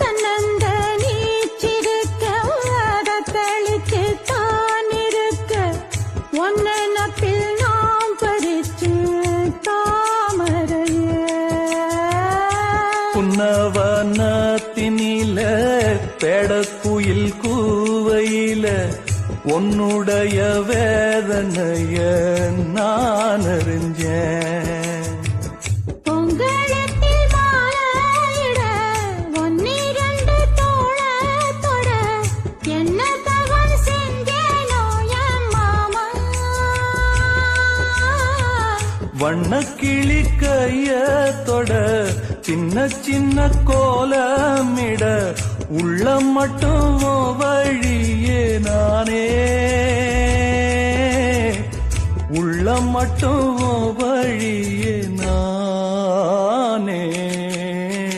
தன்னந்த நீச்சிருக்க அதை தெளிச்சு தான் இருக்க ஒன்னப்பில் நாம் பறிச்சு தாமரைய புன்னவனத்தினில பெடக்குயில் கூவையில உன்னுடைய வேதனைய நான் அறிஞ்சேன். பொங்கலத்தில் மாலையிட ஒன்னிரண்டு தோளத்தொட என்ன தவறு செஞ்சேனோ என் மாமா. வண்ணக்கிளி கையத்தொட சின்ன சின்ன கோலமிட உள்ளம் மட்டும் வழியே நானே உள்ளம் மட்டும் வழியே நான்